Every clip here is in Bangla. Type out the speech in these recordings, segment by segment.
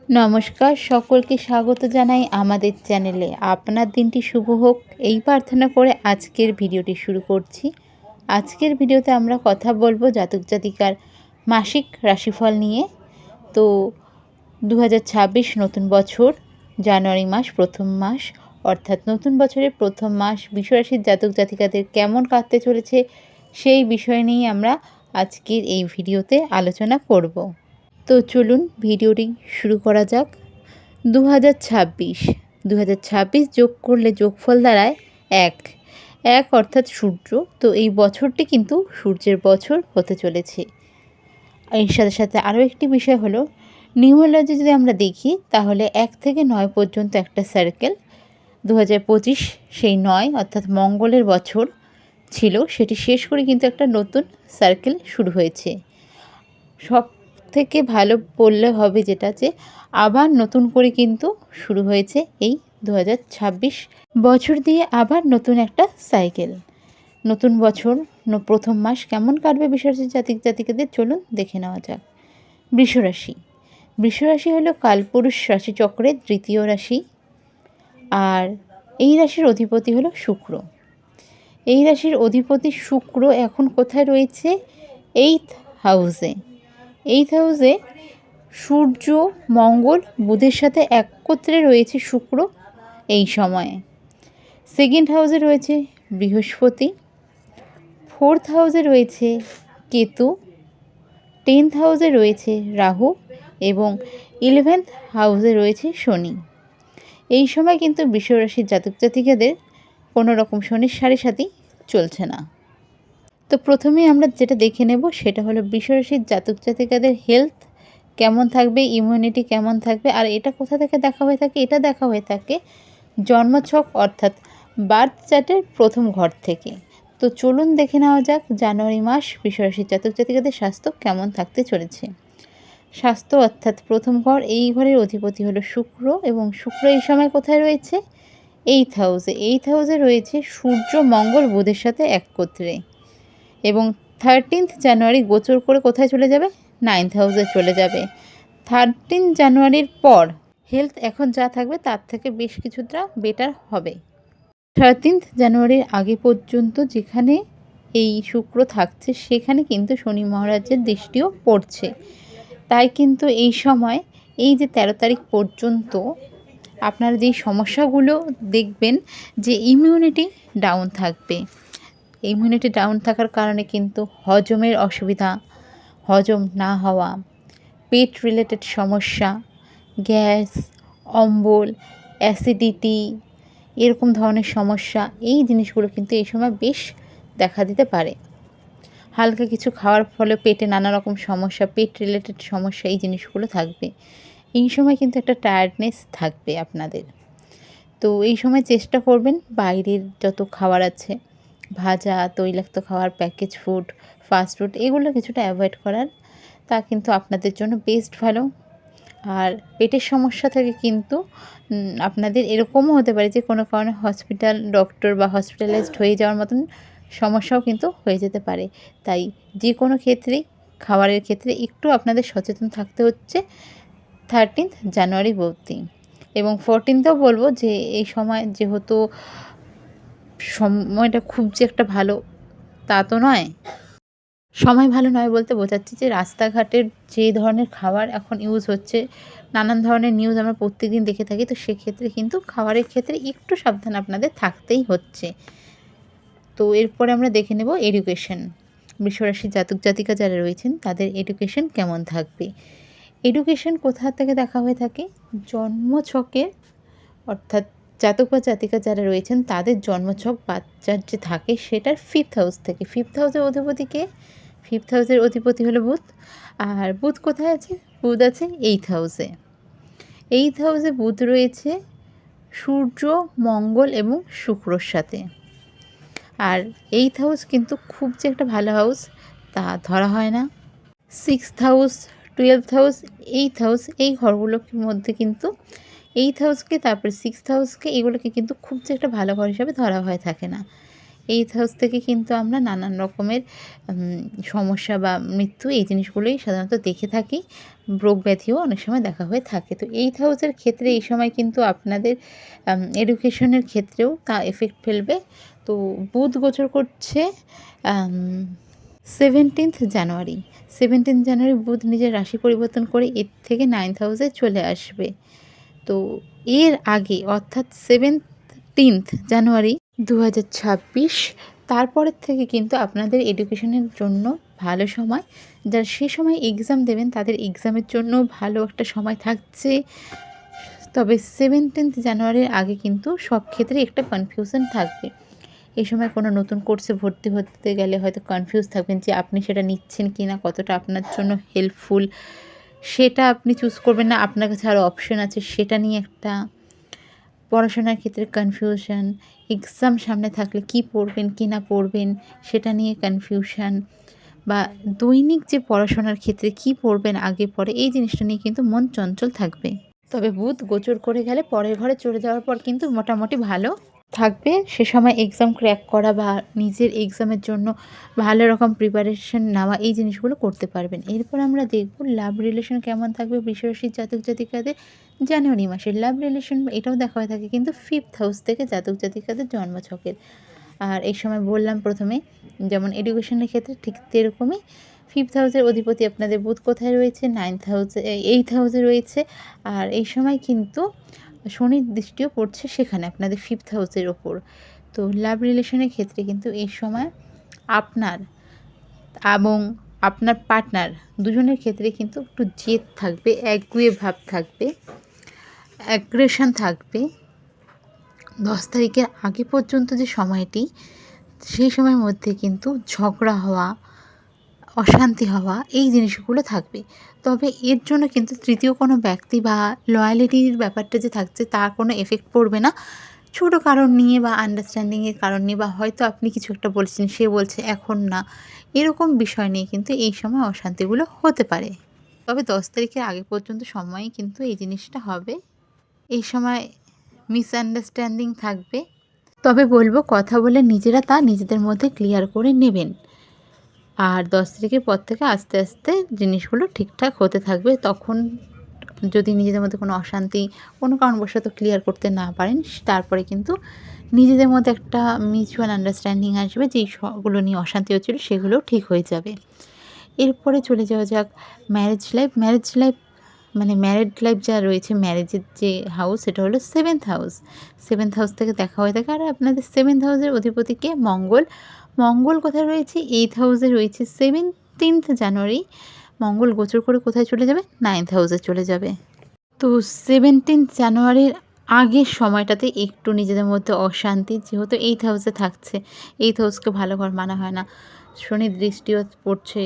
নমস্কার, সকলকে স্বাগত জানাই আমাদের চ্যানেলে। আপনার দিনটি শুভ হোক এই প্রার্থনা করে আজকের ভিডিওটি শুরু করছি। আজকের ভিডিওতে আমরা কথা বলবো জাতক জাতিকার মাসিক রাশিফল নিয়ে। তো 2026 নতুন বছর, জানুয়ারি মাস প্রথম মাস, অর্থাৎ নতুন বছরের প্রথম মাস বৃষরাশির জাতক জাতিকাদের কেমন কাটতে চলেছে সেই বিষয় নিয়ে আমরা আজকের এই ভিডিওতে আলোচনা করব। তো চলুন ভিডিওটি শুরু করা যাক। 2026 যোগ করলে যোগফল দাঁড়ায় এক অর্থাৎ সূর্য। তো এই বছরটি কিন্তু সূর্যের বছর হতে চলেছে। এর সাথে সাথে আরও একটি বিষয় হলো, নিউমোলজি যদি আমরা দেখি তাহলে 1 থেকে 9 পর্যন্ত একটা সার্কেল। 2025 সেই 9 অর্থাৎ মঙ্গলের বছর ছিল, সেটি শেষ করে কিন্তু একটা নতুন সার্কেল শুরু হয়েছে। সব থেকে ভালো বললে হবে যেটা, যে আবার নতুন করে কিন্তু শুরু হয়েছে এই 2026 বছর দিয়ে আবার নতুন একটা সাইকেল। নতুন বছর প্রথম মাস কেমন কাটবে বৃষরাশির জাতক জাতিকাদের চলুন দেখে নেওয়া যাক। বৃষরাশি হলো কালপুরুষ রাশিচক্রের তৃতীয় রাশি, আর এই রাশির অধিপতি হলো শুক্র। এই রাশির অধিপতি শুক্র এখন কোথায় রয়েছে? 8th হাউসে। 8th হাউসে সূর্য, মঙ্গল, বুধের সাথে একত্রে রয়েছে শুক্র এই সময়ে। 2nd হাউসে রয়েছে বৃহস্পতি, 4th হাউসে রয়েছে কেতু, 10th হাউসে রয়েছে রাহু এবং 11th হাউসে রয়েছে শনি। এই সময় কিন্তু বৃষরাশির জাতক জাতিকাদের কোনো রকম শনির সাড়ে সাথী চলছে না। তো প্রথমেই আমরা যেটা দেখে নেব সেটা হলো বৃষরাশির জাতক জাতিকাদের হেলথ কেমন থাকবে, ইমিউনিটি কেমন থাকবে। আর এটা কোথা থেকে দেখা হয়ে থাকে? এটা দেখা হয়ে থাকে জন্মছক অর্থাৎ বার্থ চার্টের প্রথম ঘর থেকে। তো চলুন দেখে নেওয়া যাক জানুয়ারি মাস বৃষরাশির জাতক জাতিকাদের স্বাস্থ্য কেমন থাকতে চলেছে। স্বাস্থ্য অর্থাৎ প্রথম ঘর, এই ঘরের অধিপতি হলো শুক্র এবং শুক্র এই সময় কোথায় রয়েছে? 8th হাউসে। 8th হাউসে রয়েছে সূর্য, মঙ্গল, বুধের সাথে একত্রে এবং 13th জানুয়ারি গোচর করে কোথায় চলে যাবে? 9th হাউসে চলে যাবে। 13 জানুয়ারির পর হেলথ এখন যা থাকবে তার থেকে বেশ কিছুটা বেটার হবে। 13th জানুয়ারির আগে পর্যন্ত যেখানে এই শুক্র থাকছে সেখানে কিন্তু শনি মহারাজের দৃষ্টিও পড়ছে। তাই কিন্তু এই সময় এই যে 13 তারিখ পর্যন্ত আপনারা যেই সমস্যাগুলো দেখবেন, যে ইমিউনিটি ডাউন থাকবে। ইমিউনিটি ডাউন থাকার কারণে কিন্তু হজমের অসুবিধা, হজম না হওয়া, পেট রিলেটেড সমস্যা, গ্যাস, অম্বল, অ্যাসিডিটি, এরকম ধরনের সমস্যা, এই জিনিসগুলো কিন্তু এই সময় বেশ দেখা দিতে পারে। হালকা কিছু খাওয়ার ফলে পেটে নানা রকম সমস্যা, পেট রিলেটেড সমস্যা, এই জিনিসগুলো থাকবে। এই সময় কিন্তু একটা টায়ার্ডনেস থাকবে আপনাদের। তো এই সময় চেষ্টা করবেন বাইরের যত খাবার আছে, ভাজা, তৈলাক্ত খাবার, প্যাকেজ ফুড, ফাস্ট ফুড, এগুলো কিছুটা অ্যাভয়েড করার। তা কিন্তু আপনাদের জন্য বেস্ট ভালো। আর পেটের সমস্যা থেকে কিন্তু আপনাদের এরকমও হতে পারে যে কোনো কারণে হসপিটাল, ডক্টর বা হসপিটালাইজড হয়ে যাওয়ার মতন সমস্যাও কিন্তু হয়ে যেতে পারে। তাই যে কোনো ক্ষেত্রেই খাবারের ক্ষেত্রে একটু আপনাদের সচেতন থাকতে হচ্ছে 13th জানুয়ারি অবধি। এবং 14থেও বলবো যে এই সময় যেহেতু সময়টা খুব যে একটা ভালো তা তো নয়। সময় ভালো নয় বলতে বোঝাচ্ছি যে রাস্তাঘাটের যে ধরনের খাবার এখন ইউজ হচ্ছে, নানান ধরনের নিউজ আমরা প্রত্যেকদিন দেখে থাকি। তো সেক্ষেত্রে কিন্তু খাবারের ক্ষেত্রে একটু সাবধান আপনাদের থাকতেই হচ্ছে। তো এরপরে আমরা দেখে নেব এডুকেশন। বৃষরাশির জাতক জাতিকা যারা রয়েছেন তাদের এডুকেশন কেমন থাকবে। এডুকেশন কোথা থেকে দেখা হয়ে থাকে? জন্মছকে, অর্থাৎ জাতক বা জাতিকা যারা রয়েছেন তাদের জন্মছক বাচ্চার যে থাকে সেটার 5th হাউস থেকে। 5th হাউসের অধিপতিকে, 5th হাউসের অধিপতি হলো বুধ। আর বুধ কোথায় আছে? বুধ আছে 8th হাউসে। 8th হাউসে বুধ রয়েছে সূর্য, মঙ্গল এবং শুক্রর সাথে। আর 8th হাউস কিন্তু খুব যে একটা ভালো হাউস তা ধরা হয় না। 6th house, 12th house, 8th house, এই ঘরগুলোর মধ্যে কিন্তু 8th হাউসকে, তারপরে 6th হাউসকে, এগুলোকে কিন্তু খুব যে একটা ভালো ঘর হিসাবে ধরা হয়ে থাকে না। এইথ হাউস থেকে কিন্তু আমরা নানান রকমের সমস্যা বা মৃত্যু এই জিনিসগুলোই সাধারণত দেখে থাকি। রোগ ব্যাধিও অনেক সময় দেখা হয়ে থাকে। তো এইথ হাউসের ক্ষেত্রে এই সময় কিন্তু আপনাদের এডুকেশনের ক্ষেত্রেও তা এফেক্ট ফেলবে। তো বুধ গোচর করছে 17th জানুয়ারি। 17th জানুয়ারি বুধ নিজের রাশি পরিবর্তন করে এর থেকে 9th হাউসে চলে আসবে। তো এর আগে অর্থাৎ 17th জানুয়ারি 2026 তারপরের থেকে কিন্তু আপনাদের এডুকেশনের জন্য ভালো সময়। যারা সে সময় এক্সাম দেবেন তাদের এক্সামের জন্য ভালো একটা সময় থাকছে। তবে 17th জানুয়ারির আগে কিন্তু সব ক্ষেত্রে একটা কনফিউশন থাকবে। এই সময় কোনো নতুন কোর্সে ভর্তি হতে গেলে হয়তো কনফিউজ থাকবেন যে আপনি সেটা নিচ্ছেন কি না, কতটা আপনার জন্য হেল্পফুল সেটা আপনি চুজ করবেন না, আপনার কাছে আরও অপশন আছে সেটা নিয়ে একটা পড়াশোনার ক্ষেত্রে কনফিউশন, এক্সাম সামনে থাকলে কি পড়বেন কি না পড়বেন সেটা নিয়ে কনফিউশন, বা দৈনিক যে পড়াশোনার ক্ষেত্রে কি পড়বেন আগে পরে এই জিনিসটা নিয়ে কিন্তু মন চঞ্চল থাকবে। তবে বুধ গোচর করে গেলে পরের ঘরে চলে যাওয়ার পর কিন্তু মোটামুটি ভালো থাকবে। সে সময় এক্সাম ক্র্যাক করা বা নিজের এক্সামের জন্য ভালো রকম প্রিপারেশন নেওয়া এই জিনিসগুলো করতে পারবেন। এরপর আমরা দেখব লাভ রিলেশন কেমন থাকবে বৃষ রাশির জাতক জাতিকাদের জানুয়ারি মাসে। লাভ রিলেশন এটাও দেখা হয়ে থাকে কিন্তু 5th হাউস থেকে জাতক জাতিকাদের জন্মছকের। আর এই সময় বললাম প্রথমে যেমন এডুকেশনের ক্ষেত্রে ঠিক সেরকমই 5th হাউসের অধিপতি আপনাদের বুধ কোথায় রয়েছে, 9th হাউসে 8th হাউসে রয়েছে। আর এই সময় কিন্তু শনির দৃষ্টিও পড়ছে সেখানে আপনাদের 5th হাউসের ওপর। তো লাভ রিলেশনের ক্ষেত্রে কিন্তু এই সময় আপনার এবং আপনার পার্টনার দুজনের ক্ষেত্রে কিন্তু একটু জেদ থাকবে, একগুঁয়ে ভাব থাকবে, অ্যাগ্রেশন থাকবে। 10 তারিখের আগে পর্যন্ত যে সময়টি, সেই সময়ের মধ্যে কিন্তু ঝগড়া হওয়া, অশান্তি হওয়া এই জিনিসগুলো থাকবে। তবে এর জন্য কিন্তু তৃতীয় কোনো ব্যক্তি বা লয়ালিটির ব্যাপারটা যে থাকছে তার কোনো এফেক্ট পড়বে না। ছোটো কারণ নিয়ে বা আন্ডারস্ট্যান্ডিংয়ের কারণ নিয়ে বা হয়তো আপনি কিছু একটা বলছেন সে বলছে এখন না, এরকম বিষয় নিয়ে কিন্তু এই সময় অশান্তিগুলো হতে পারে। তবে 10 তারিখের আগে পর্যন্ত সময়ই কিন্তু এই জিনিসটা হবে। এই সময় মিসআন্ডারস্ট্যান্ডিং থাকবে। তবে বলবো কথা বলে নিজেরা তা নিজেদের মধ্যে ক্লিয়ার করে নেবেন। আর 10 তারিখের পর থেকে আস্তে আস্তে জিনিসগুলো ঠিকঠাক হতে থাকবে। তখন যদি নিজেদের মধ্যে কোনো অশান্তি কোনো কারণবশত ক্লিয়ার করতে না পারেন, তারপরে কিন্তু নিজেদের মধ্যে একটা মিউচুয়াল আন্ডারস্ট্যান্ডিং আসবে, যেই সবগুলো নিয়ে অশান্তি হচ্ছিলো সেগুলোও ঠিক হয়ে যাবে। এরপরে চলে যাওয়া যাক ম্যারেজ লাইফ। মানে ম্যারিড লাইফ যা রয়েছে, ম্যারেজের যে হাউস সেটা হলো 7th হাউস। 7th হাউস থেকে দেখা হয়ে থাকে। আর আপনাদের 7th হাউসের অধিপতিকে মঙ্গল। মঙ্গল কোথায় রয়েছে? 8th হাউসে রয়েছে। 17th জানুয়ারি মঙ্গল গোচর করে কোথায় চলে যাবে? 9th হাউসে চলে যাবে। তো 17th জানুয়ারির আগের সময়টাতে একটু নিজেদের মধ্যে অশান্তি, যেহেতু 8th হাউসে থাকছে, 8th হাউসকে ভালো ঘর মানা হয় না। শনির দৃষ্টিও পড়ছে,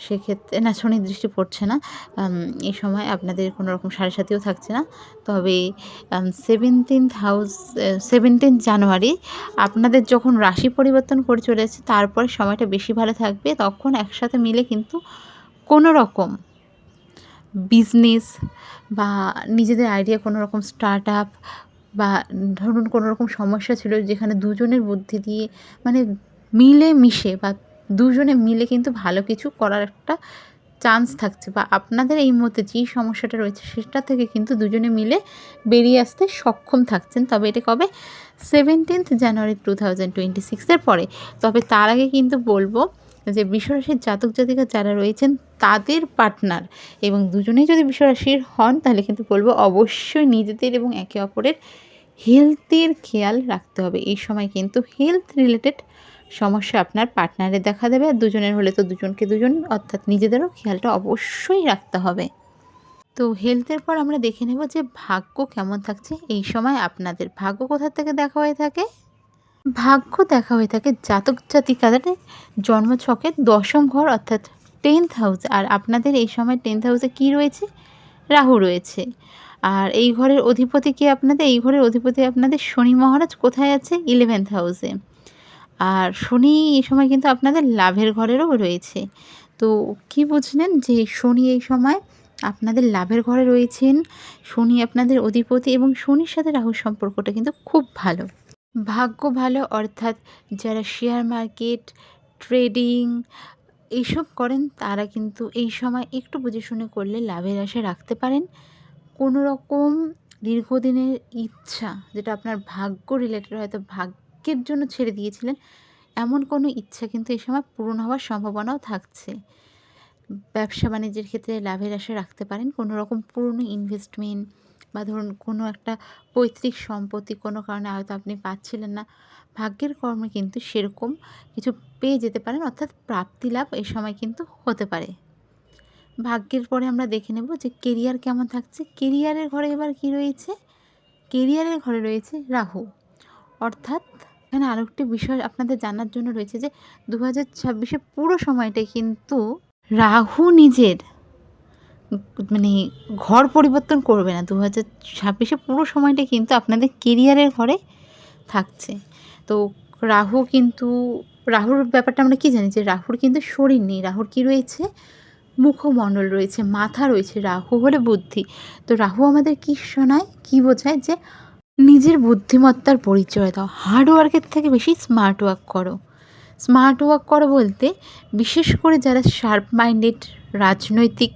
সেক্ষেত্রে না, শনির দৃষ্টি পড়ছে না এই সময় আপনাদের কোনো রকম সাড়ে সাথীও থাকছে না। তবে 17th জানুয়ারি আপনাদের যখন রাশি পরিবর্তন করে চলে যাচ্ছে তারপরে সময়টা বেশি ভালো থাকবে। তখন একসাথে মিলে কিন্তু কোনো রকম বিজনেস বা নিজেদের আইডিয়া কোনো রকম স্টার্ট আপ, বা ধরুন কোনো রকম সমস্যা ছিল যেখানে দুজনের বুদ্ধি দিয়ে মানে মিলে মিশে বা দুজনে মিলে কিন্তু ভালো কিছু করার একটা চান্স থাকছে, বা আপনাদের এই মুহূর্তে যেই সমস্যাটা রয়েছে সেটা থেকে কিন্তু দুজনে মিলে বেরিয়ে আসতে সক্ষম থাকছেন। তবে এটা কবে? 17th জানুয়ারি 2026 পরে। তবে তার আগে কিন্তু বলবো যে বৃষরাশির জাতক জাতিকা যারা রয়েছেন তাদের পার্টনার এবং দুজনেই যদি বৃষরাশির হন তাহলে কিন্তু বলবো অবশ্যই নিজেদের এবং একে অপরের হেলথের খেয়াল রাখতে হবে। এই সময় কিন্তু হেলথ রিলেটেড সমস্যা আপনার পার্টনারের দেখা দেবে, আর দুজনের হলে তো দুজনকে দুজন অর্থাৎ নিজেদেরও খেয়ালটা অবশ্যই রাখতে হবে। তো হেলথের পর আমরা দেখে নেব যে ভাগ্য কেমন থাকছে এই সময় আপনাদের। ভাগ্য কোথা থেকে দেখা হয়ে থাকে? ভাগ্য দেখা হয়ে থাকে জাতক জাতিকাদের জন্মছকের 10ম ঘর অর্থাৎ 10th হাউস। আর আপনাদের এই সময় 10th হাউসে কী রয়েছে? রাহু রয়েছে। আর এই ঘরের অধিপতি কে আপনাদের? এই ঘরের অধিপতি আপনাদের শনি মহারাজ কোথায় আছে? 11th হাউসে। আর শনি এই সময় কিন্তু আপনাদের লাভের ঘরেরও রয়েছে। তো কি বুঝলেন যে শনি এই সময় আপনাদের লাভের ঘরে রয়েছেন, শনি আপনাদের অধিপতি এবং শনির সাথে রাহুর সম্পর্কটা কিন্তু খুব ভালো। ভাগ্য ভালো অর্থাৎ যারা শেয়ার মার্কেট, ট্রেডিং এইসব করেন তারা কিন্তু এই সময় একটু বুঝে শুনে করলে লাভের আশা রাখতে পারেন। কোনো রকম দীর্ঘদিনের ইচ্ছা যেটা আপনার ভাগ্য রিলেটেড, হয়তো ভাগ্যের জন্য ছেড়ে দিয়েছিলেন, এমন কোনো ইচ্ছা কিন্তু এই সময় পূরণ হওয়ার সম্ভাবনাও থাকছে। ব্যবসা বাণিজ্যের ক্ষেত্রে লাভের আশা রাখতে পারেন। কোনো রকম পুরনো ইনভেস্টমেন্ট বা ধরুন কোনো একটা পৈতৃক সম্পত্তি কোনো কারণে হয়তো আপনি পাচ্ছিলেন না, ভাগ্যের কর্মে কিন্তু সেরকম কিছু পেয়ে যেতে পারেন, অর্থাৎ প্রাপ্তি লাভ এই সময় কিন্তু হতে পারে। ভাগ্যের পরে আমরা দেখে নেব যে কেরিয়ার কেমন থাকছে। কেরিয়ারের ঘরে এবার কি রয়েছে? কেরিয়ারের ঘরে রয়েছে রাহু। অর্থাৎ এখানে আরও একটি বিষয় আপনাদের জানার জন্য রয়েছে যে 2026-এ পুরো সময়টাই কিন্তু রাহু নিজের মানে ঘর পরিবর্তন করবে না। 2026-এ পুরো সময়টা কিন্তু আপনাদের কেরিয়ারের ঘরে থাকছে। তো রাহু কিন্তু, রাহুর ব্যাপারটা আমরা কী জানি যে রাহুর কিন্তু শরীর নেই, রাহুর কী রয়েছে? মুখমণ্ডল রয়েছে, মাথা রয়েছে। রাহু হলে বুদ্ধি। তো রাহু আমাদের কী শোনায়, কী বোঝায়? যে নিজের বুদ্ধিমত্তার পরিচয় দাও, হার্ড ওয়ার্কের থেকে বেশি স্মার্ট ওয়ার্ক করো। স্মার্ট ওয়ার্ক করো বলতে বিশেষ করে যারা শার্প মাইন্ডেড, রাজনৈতিক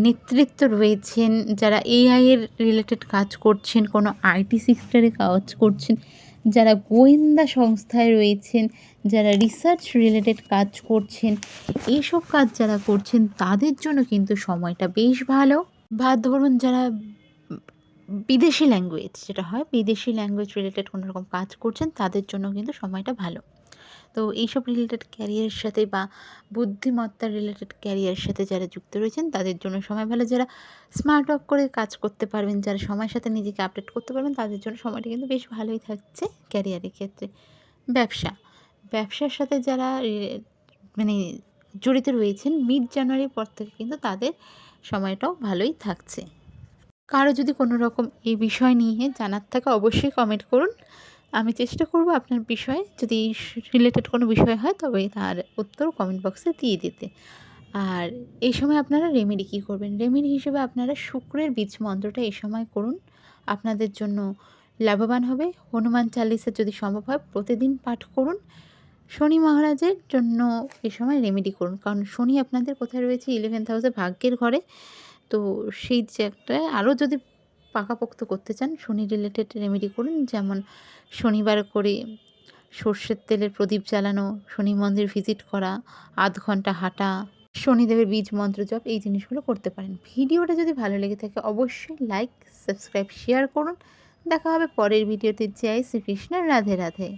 নেতৃত্ব রয়েছেন, যারা এআইয়ের রিলেটেড কাজ করছেন, কোনো আইটি সেক্টরে কাজ করছেন, যারা গোয়েন্দা সংস্থায় রয়েছেন, যারা রিসার্চ রিলেটেড কাজ করছেন, এইসব কাজ যারা করছেন তাদের জন্য কিন্তু সময়টা বেশ ভালো। বা ধরুন যারা বিদেশি ল্যাঙ্গুয়েজ, যেটা হয় বিদেশি ল্যাঙ্গুয়েজ রিলেটেড কোনো রকম কাজ করছেন তাদের জন্য কিন্তু সময়টা ভালো। তো এইসব রিলেটেড ক্যারিয়ারের সাথে বা বুদ্ধিমত্তা রিলেটেড ক্যারিয়ারের সাথে যারা যুক্ত রয়েছেন তাদের জন্য সময় ভালো। যারা স্মার্ট ওয়ার্ক করে কাজ করতে পারবেন, যারা সময়ের সাথে নিজেকে আপডেট করতে পারবেন, তাদের জন্য সময়টা কিন্তু বেশ ভালোই থাকছে ক্যারিয়ারের ক্ষেত্রে। ব্যবসার সাথে যারা মানে জড়িত রয়েছেন, মিড জানুয়ারির পর থেকে কিন্তু তাদের সময়টাও ভালোই থাকছে। কারো যদি কোনো রকম এই বিষয় নিয়ে জানার থাকে অবশ্যই কমেন্ট করুন। আমি চেষ্টা করব আপনার বিষয়ে, যদি রিলেটেড কোনো বিষয় হয় তবে তার উত্তর কমেন্ট বক্সে দিয়ে দিতে। আর এই সময় আপনারা রেমেডি কী করবেন? রেমেডি হিসেবে আপনারা শুক্রের বীজ মন্ত্রটা এই সময় করুন, আপনাদের জন্য লাভবান হবে। হনুমান চালিসা যদি সম্ভব হয় প্রতিদিন পাঠ করুন। শনি মহারাজের জন্য এই সময় রেমেডি করুন, কারণ শনি আপনাদের কোথায় রয়েছে? 11th হাউসে, ভাগ্যের ঘরে। তো সেই জায়গাটায় আরও যদি পাকাপোক্ত করতে চান, শনি রিলেটেড রেমেডি করুন। যেমন শনিবার করে সর্ষের তেলের প্রদীপ জ্বালানো, শনি মন্দির ভিজিট করা, আধ ঘন্টা হাঁটা, শনিদেবের বীজ মন্ত্র জপ, এই জিনিসগুলো করতে পারেন। ভিডিওটা যদি ভালো লেগে থাকে অবশ্যই লাইক, সাবস্ক্রাইব, শেয়ার করুন। দেখা হবে পরের ভিডিওতে। জয় শ্রীকৃষ্ণ, রাধে রাধে।